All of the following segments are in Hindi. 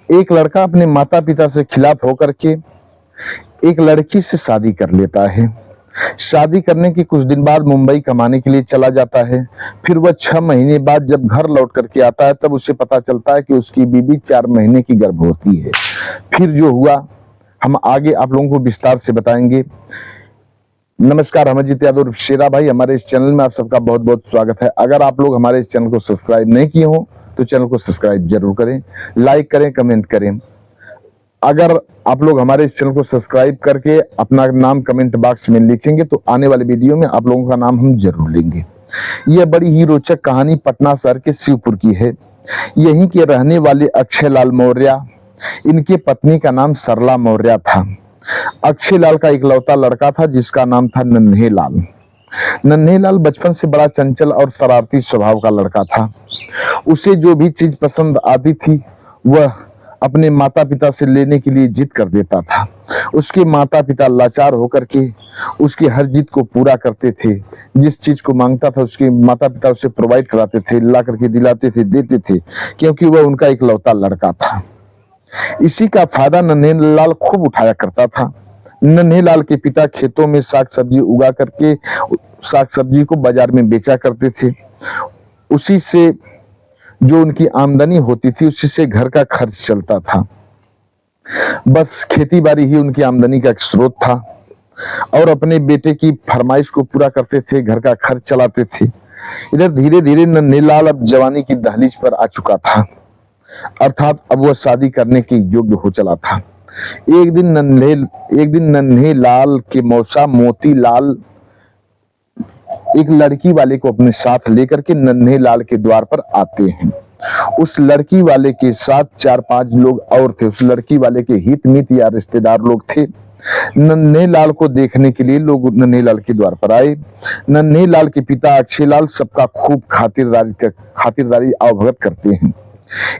एक लड़का अपने माता पिता से खिलाफ होकर के एक लड़की से शादी कर लेता है। शादी करने के कुछ दिन बाद मुंबई कमाने के लिए चला जाता है। फिर वह 6 महीने बाद जब घर लौट करके आता है तब उसे पता चलता है कि उसकी बीवी 4 महीने की गर्भवती है। फिर जो हुआ हम आगे आप लोगों को विस्तार से बताएंगे। नमस्कार, हम अजीत यादव शेरा भाई, हमारे इस चैनल में आप सबका बहुत बहुत स्वागत है। अगर आप लोग हमारे इस चैनल को सब्सक्राइब नहीं किए हो तो चैनल को सब्सक्राइब जरूर करें, लाइक करें, कमेंट करें। अगर आप लोग हमारे इस चैनल को सब्सक्राइब करके अपना नाम कमेंट बॉक्स में लिखेंगे तो आने वाले वीडियो में आप लोगों का नाम हम जरूर लेंगे। यह बड़ी ही रोचक कहानी पटना शहर के शिवपुर की है। यहीं के रहने वाले अक्षय लाल मौर्य, इनके पत्नी का नाम सरला मौर्य था। अक्षय लाल का इकलौता लड़का था जिसका नाम था नन्हे लाल। नन्हे लाल बचपन से बड़ा चंचल और शरारती स्वभाव का लड़का था। उसे जो भी चीज पसंद आती थी वह अपने माता पिता से लेने के लिए जिद कर देता था। उसके माता पिता लाचार होकर के उसकी हर जिद को पूरा करते थे। जिस चीज को मांगता था उसके माता पिता उसे प्रोवाइड कराते थे, ला करके दिलाते थे, देते थे, क्योंकि वह उनका इकलौता लड़का था। इसी का फायदा नन्हे लाल खूब उठाया करता था। नन्हे लाल के पिता खेतों में साग सब्जी उगा करके साग सब्जी को बाजार में बेचा करते थे। उसी से जो उनकी आमदनी होती थी उसी से घर का खर्च चलता था। बस खेती बाड़ी ही उनकी आमदनी का एक स्रोत था और अपने बेटे की फरमाइश को पूरा करते थे, घर का खर्च चलाते थे। इधर धीरे धीरे नन्हे लाल अब जवानी की दहलीज पर आ चुका था, अर्थात अब वह शादी करने के योग्य हो चला था। एक दिन नन्हे लाल के मौसा मोती लाल एक लड़की वाले को अपने साथ लेकर के नन्हे लाल के द्वार पर आते हैं। उस लड़की वाले के साथ 4-5 लोग और थे। उस लड़की वाले के हित मित या रिश्तेदार लोग थे। नन्हे लाल को देखने के लिए लोग नन्हे लाल के द्वार पर आए। नन्हे लाल के पिता अक्षय लाल सबका खूब खातिरदारी अवगत करते हैं।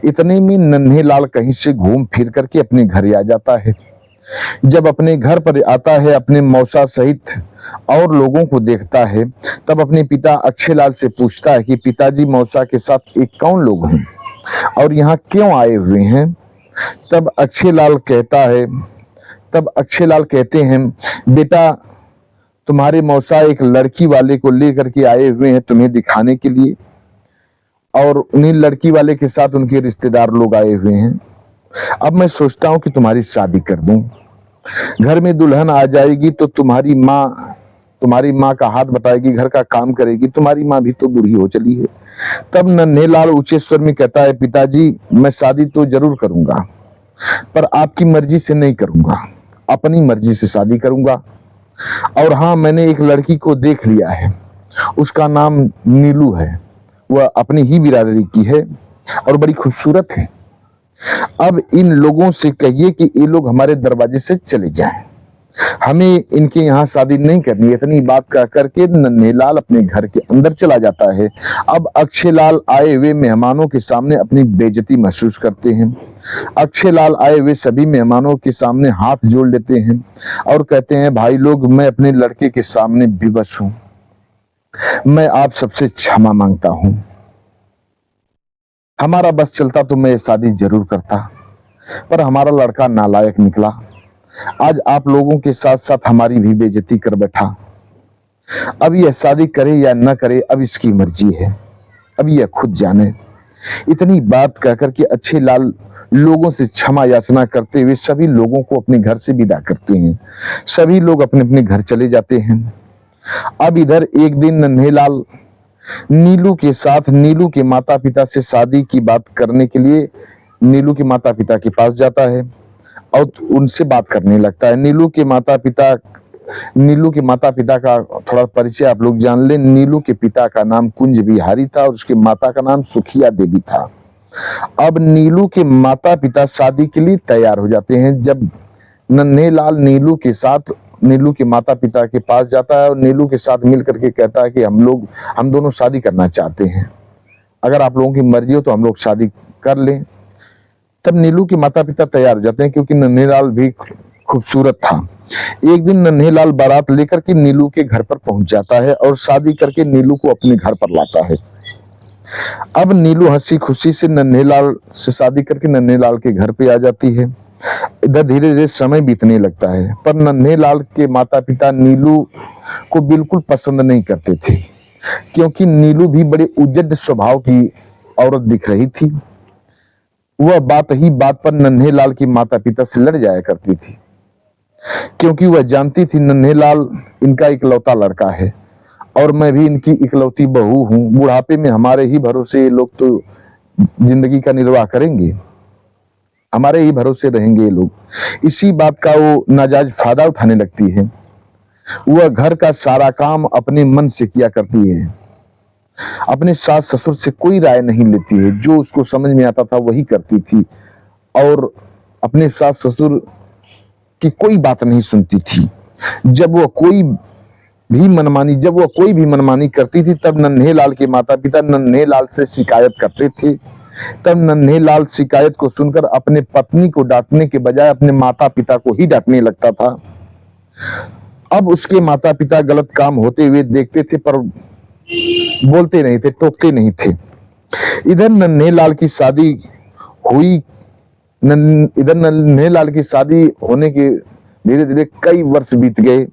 इतने में नन्हे लाल कहीं से घूम फिर करके अपने घर आ जाता है। जब अपने घर पर आता है, अपने मौसा सहित और लोगों को देखता है, तब अपने पिता अक्षय लाल से पूछता है कि पिताजी, मौसा के साथ एक कौन लोग हैं और यहाँ क्यों आए हुए हैं? तब अक्षय लाल कहते हैं, बेटा, तुम्हारे मौसा एक लड़की वाले को लेकर के आए हुए हैं तुम्हें दिखाने के लिए, और उन्हीं लड़की वाले के साथ उनके रिश्तेदार लोग आए हुए हैं। अब मैं सोचता हूं कि तुम्हारी शादी कर दूं। घर में दुल्हन आ जाएगी तो तुम्हारी माँ का हाथ बटाएगी, घर का काम करेगी। तुम्हारी माँ भी तो बूढ़ी हो चली है। तब नन्हे लाल ऊंचे स्वर में कहता है, पिताजी, मैं शादी तो जरूर करूंगा पर आपकी मर्जी से नहीं करूंगा, अपनी मर्जी से शादी करूंगा। और हाँ, मैंने एक लड़की को देख लिया है, उसका नाम नीलू है। वह अपनी ही बिरादरी की है और बड़ी खूबसूरत है। अब इन लोगों से कहिए कि ये लोग हमारे दरवाजे से चले जाएं, हमें इनके यहाँ शादी नहीं करनी। इतनी बात कह करके नन्हे लाल अपने घर के अंदर चला जाता है। अब अक्षय लाल आए हुए मेहमानों के सामने अपनी बेइज्जती महसूस करते हैं। अक्षय लाल आए हुए सभी मेहमानों के सामने हाथ जोड़ लेते हैं और कहते हैं, भाई लोग, मैं अपने लड़के के सामने विवश हूं, मैं आप सबसे क्षमा मांगता हूं। हमारा बस चलता तो मैं ये शादी जरूर करता, पर हमारा लड़का नालायक निकला। आज आप लोगों के साथ साथ हमारी भी बेइज्जती कर बैठा। अब यह शादी करे या न करे, अब इसकी मर्जी है, अब यह खुद जाने। इतनी बात कहकर के अक्षय लाल लोगों से क्षमा याचना करते हुए सभी लोगों को अपने घर से विदा करते हैं। सभी लोग अपने अपने घर चले जाते हैं। अब इधर एक दिन नन्हे लाल नीलू के साथ नीलू के माता पिता से शादी की बात करने के लिए नीलू के माता पिता के पास जाता है और उनसे बात करने लगता है। नीलू के माता पिता का थोड़ा परिचय आप लोग जान लें। नीलू के पिता का नाम कुंज बिहारी था और उसके माता का नाम सुखिया देवी था। अब नीलू के माता पिता शादी के लिए तैयार हो जाते हैं। जब नन्हे लाल नीलू के माता पिता के पास जाता है और नीलू के साथ मिल करके कहता है कि हम दोनों शादी करना चाहते हैं, अगर आप लोगों की मर्जी हो तो हम लोग शादी कर लें। तब नीलू के माता पिता तैयार हो जाते हैं, क्योंकि नन्हे लाल भी खूबसूरत था। एक दिन नन्हे लाल बारात लेकर के नीलू के घर पर पहुंच जाता है और शादी करके नीलू को अपने घर पर लाता है। अब नीलू हंसी खुशी से नन्हेलाल से शादी करके नन्हेलाल के घर पे आ जाती है। इधर धीरे धीरे समय बीतने लगता है, पर नन्हेलाल के माता पिता नीलू को बिल्कुल पसंद नहीं करते थे, क्योंकि नीलू भी बड़े उजड़ स्वभाव की औरत दिख रही थी। वह बात ही बात पर नन्हेलाल की माता पिता से लड़ जाया करती थी, क्योंकि वह जानती थी नन्हेलाल इनका इकलौता लड़का है और मैं भी इनकी इकलौती बहू हूं। बुढ़ापे में हमारे ही भरोसे ये लोग तो जिंदगी का निर्वाह करेंगे, हमारे ही भरोसे रहेंगे ये लोग। इसी बात का वो नाजायज फायदा उठाने लगती है। वह घर का सारा काम अपने मन से किया करती है, अपने सास ससुर से कोई राय नहीं लेती है, जो उसको समझ में आता था वही करती थी और अपने सास ससुर की कोई बात नहीं सुनती थी। जब वह कोई भी मनमानी करती थी, तब नन्हेलाल के माता पिता नन्हेलाल से शिकायत करते थे। तब नन्हेलाल शिकायत को सुनकर अपने पत्नी को डांटने के बजाय अपने माता पिता को ही डांटने लगता था। अब उसके माता पिता गलत काम होते हुए देखते थे, पर बोलते नहीं थे, टोकते नहीं थे। इधर नन्हेलाल की शादी होने के धीरे धीरे कई वर्ष बीत गए,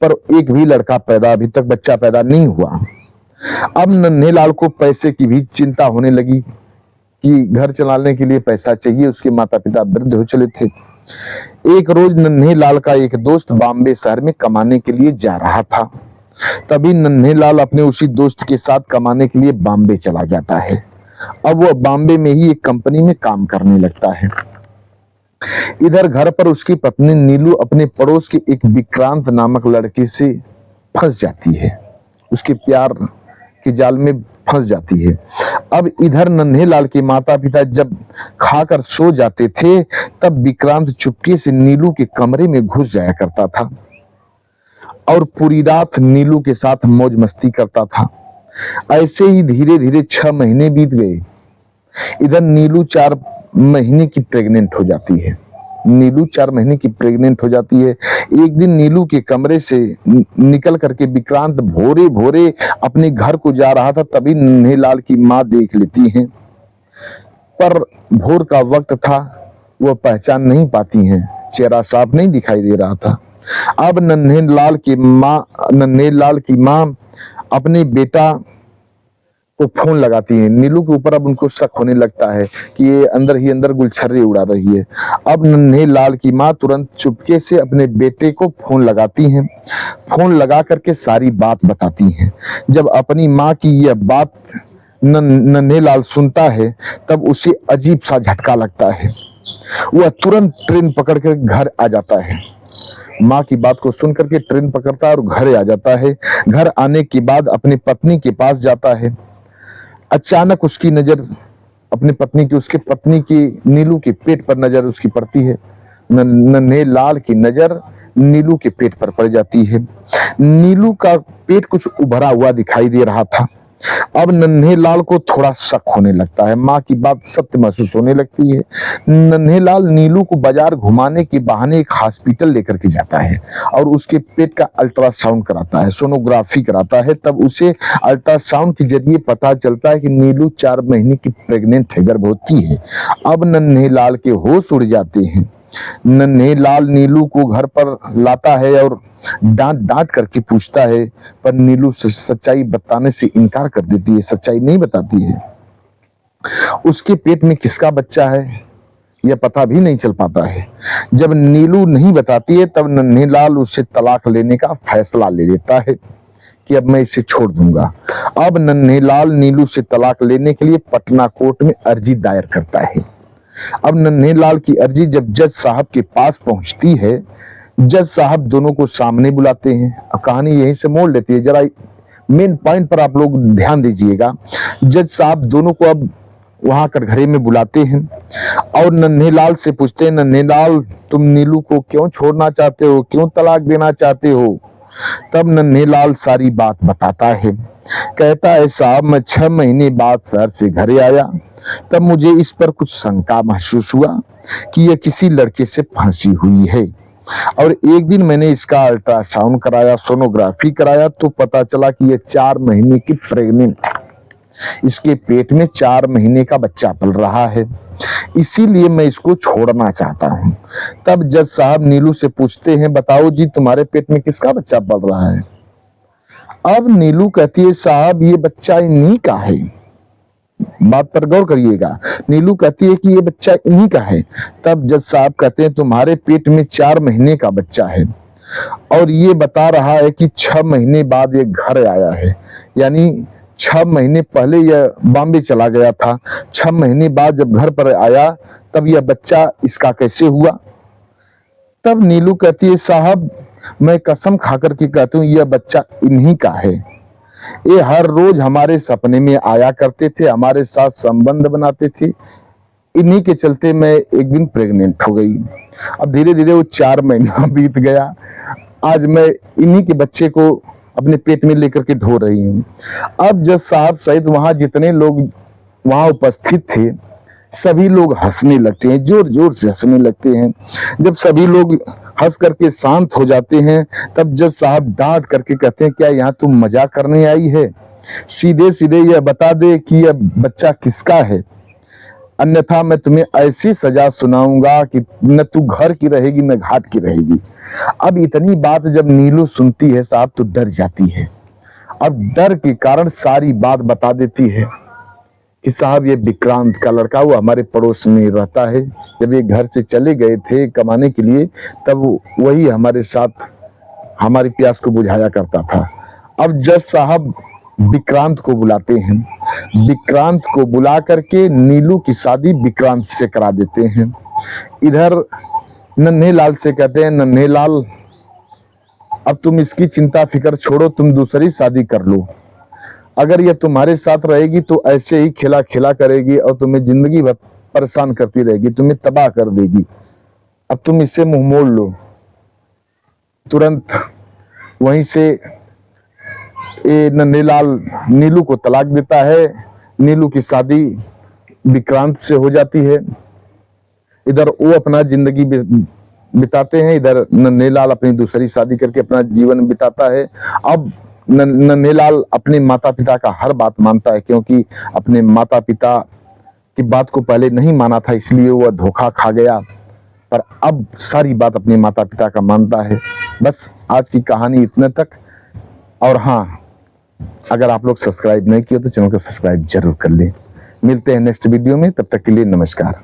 पर एक भी अभी तक बच्चा पैदा नहीं हुआ। अब नन्हेलाल को पैसे की भी चिंता होने लगी कि घर चलाने के लिए पैसा चाहिए। उसके माता पिता वृद्ध हो चले थे। एक रोज नन्हेलाल का एक दोस्त बॉम्बे शहर में कमाने के लिए जा रहा था। तभी नन्हेलाल अपने उसी दोस्त के साथ कमाने के लिए बॉम्बे चला जाता है। अब वह बॉम्बे में ही एक कंपनी में काम करने लगता है। इधर घर पर उसकी पत्नी नीलू अपने पड़ोस के एक विक्रांत नामक लड़के से फंस जाती है, उसके प्यार के जाल में फंस जाती है। अब इधर नन्हेलाल के माता पिता जब खाकर सो जाते थे, तब विक्रांत चुपके से नीलू के कमरे में घुस जाया करता था और पूरी रात नीलू के साथ मौज मस्ती करता था। ऐसे ही धीरे धीरे 6 महीने बीत गए। इधर नीलू 4 महीने की प्रेग्नेंट हो जाती है। एक दिन नीलू के कमरे से निकल करके विक्रांत भोरे भोरे अपने घर को जा रहा था, तभी नन्हेलाल की माँ देख लेती हैं, पर भोर का वक्त था, वह पहचान नहीं पाती हैं, चेहरा साफ नहीं दिखाई दे रहा था। अब नन्हेलाल की माँ अपने बेटा को फोन लगाती है। नीलू के ऊपर अब उनको शक होने लगता है कि ये अंदर ही अंदर गुलछर्रे उड़ा रही है। अब नन्हेलाल की माँ तुरंत चुपके से अपने बेटे को फोन लगाती हैं। फोन लगा करके सारी बात बताती हैं। जब अपनी माँ की यह बात नन्हेलाल सुनता है, तब उसे अजीब सा झटका लगता है। वह तुरंत ट्रेन पकड़ कर घर आ जाता है। माँ की बात को सुन करके ट्रेन पकड़ता है और घर आ जाता है। घर आने के बाद अपनी पत्नी के पास जाता है। अचानक उसकी नजर उसके पत्नी की नीलू के पेट पर नजर उसकी पड़ती है। नन्हेलाल की नजर नीलू के पेट पर पड़ जाती है। नीलू का पेट कुछ उभरा हुआ दिखाई दे रहा था। अब नन्हेलाल को थोड़ा शक होने लगता है, माँ की बात सत्य महसूस होने लगती है। नन्हेलाल नीलू को बाजार घुमाने के बहाने एक हॉस्पिटल लेकर के जाता है और उसके पेट का अल्ट्रासाउंड कराता है, सोनोग्राफी कराता है। तब उसे अल्ट्रासाउंड के जरिए पता चलता है कि नीलू 4 महीने की प्रेग्नेंट है, गर्भवती है। अब नन्हेलाल के होश उड़ जाते हैं। नन्हेलाल नीलू को घर पर लाता है और डांट करके पूछता है, पर नीलू सच्चाई बताने से इनकार कर देती है, सच्चाई नहीं बताती है। उसके पेट में किसका बच्चा है यह पता भी नहीं चल पाता है। जब नीलू नहीं बताती है, तब नन्हेलाल उससे तलाक लेने का फैसला ले लेता है कि अब मैं इसे छोड़ दूंगा। अब नन्हेलाल नीलू से तलाक लेने के लिए पटना कोर्ट में अर्जी दायर करता है। अब नन्हेलाल की अर्जी जब जज साहब के पास पहुंचती है, जज साहब दोनों को सामने बुलाते हैं। अब कहानी यहीं से मोड़ लेती है, जरा मेन पॉइंट पर आप लोग ध्यान दीजिएगा। जज साहब दोनों को अब वहां कटघरे में बुलाते हैं और नन्हेलाल से पूछते हैं, नन्हेलाल तुम नीलू को क्यों छोड़ना चाहते हो, क्यों तलाक देना चाहते हो? तब नन्हेलाल सारी बात बताता है। कहता है, साहब मैं 6 महीने बाद शहर से घरे आया, तब मुझे इस पर कुछ शंका महसूस हुआ कि यह किसी लड़के से फंसी हुई है। और एक दिन मैंने इसका अल्ट्रासाउंड कराया, सोनोग्राफी कराया, तो पता चला कि यह 4 महीने की प्रेग्नेंट है। इसके पेट में 4 महीने का बच्चा पल रहा है, इसीलिए मैं इसको छोड़ना चाहता हूं। तब जज साहब नीलू से पूछते हैं, बताओ जी तुम्हारे पेट में किसका बच्चा पल रहा है? अब नीलू कहती है, साहब ये बच्चा इन्हीं का है। बात पर गौर करिएगा। नीलू कहती है कि ये बच्चा इन्हीं का है। तब जज साहब कहते हैं, तुम्हारे पेट में 4 महीने का बच्चा है और ये बता रहा है कि 6 महीने बाद ये घर आया है, यानी 6 महीने पहले यह बॉम्बे चला गया था, 6 महीने बाद जब घर पर आया तब यह बच्चा इसका कैसे हुआ? तब नीलू कहती है, साहब मैं कसम खाकर के कहती हूँ यह बच्चा इन्हीं का है। ये हर रोज हमारे सपने में आया करते थे, हमारे साथ संबंध बनाते थे, इन्हीं के चलते मैं एक दिन प्रेग्नेंट हो गई। अब धीरे धीरे वो 4 महीना बीत गया, आज मैं इन्हीं के बच्चे को अपने पेट में लेकर के ढो रही हूँ। अब जज साहब सहित वहां जितने लोग वहां उपस्थित थे सभी लोग हंसने लगते हैं, जोर जोर से हंसने लगते हैं। जब सभी लोग हंस करके शांत हो जाते हैं तब जज साहब डांट करके कहते हैं, क्या यहाँ तुम मजाक करने आई है? सीधे सीधे यह बता दे कि यह बच्चा किसका है, अन्यथा मैं तुम्हें ऐसी सजा सुनाऊंगा कि न तू घर की रहेगी न घाट की रहेगी। अब इतनी बात जब नीलू सुनती है साहब तो डर जाती है। अब डर के कारण सारी बात बता देती है कि साहब ये विक्रांत का लड़का वो हमारे पड़ोस में रहता है, जब ये घर से चले गए थे कमाने के लिए तब वही हमारे साथ हमारी प्यास को बुझाया करता था। अब जज साहब विक्रांत को बुलाते हैं, विक्रांत को बुला करके नीलू की शादी विक्रांत से करा देते हैं। इधर नन्हे लाल से कहते हैं, नन्हे लाल अब तुम इसकी चिंता फिक्र छोड़ो, तुम दूसरी शादी कर लो। अगर यह तुम्हारे साथ रहेगी तो ऐसे ही खिला खिला करेगी और तुम्हें जिंदगी भर परेशान करती रहेगी, तुम्हें तबाह कर देगी। अब तुम इससे मुंह मोड़ लो। तुरंत वहीं से ये नन्हेलाल नीलू को तलाक देता है, नीलू की शादी विक्रांत से हो जाती है। इधर वो अपना जिंदगी बिताते हैं, इधर नन्हेलाल अपनी दूसरी शादी करके अपना जीवन बिताता है। अब नन्हेलाल अपने माता पिता का हर बात मानता है, क्योंकि अपने माता पिता की बात को पहले नहीं माना था इसलिए वह धोखा खा गया, पर अब सारी बात अपने माता पिता का मानता है। बस आज की कहानी इतने तक। और हाँ, अगर आप लोग सब्सक्राइब नहीं किए तो चैनल को सब्सक्राइब जरूर कर लें। मिलते हैं नेक्स्ट वीडियो में, तब तक के लिए नमस्कार।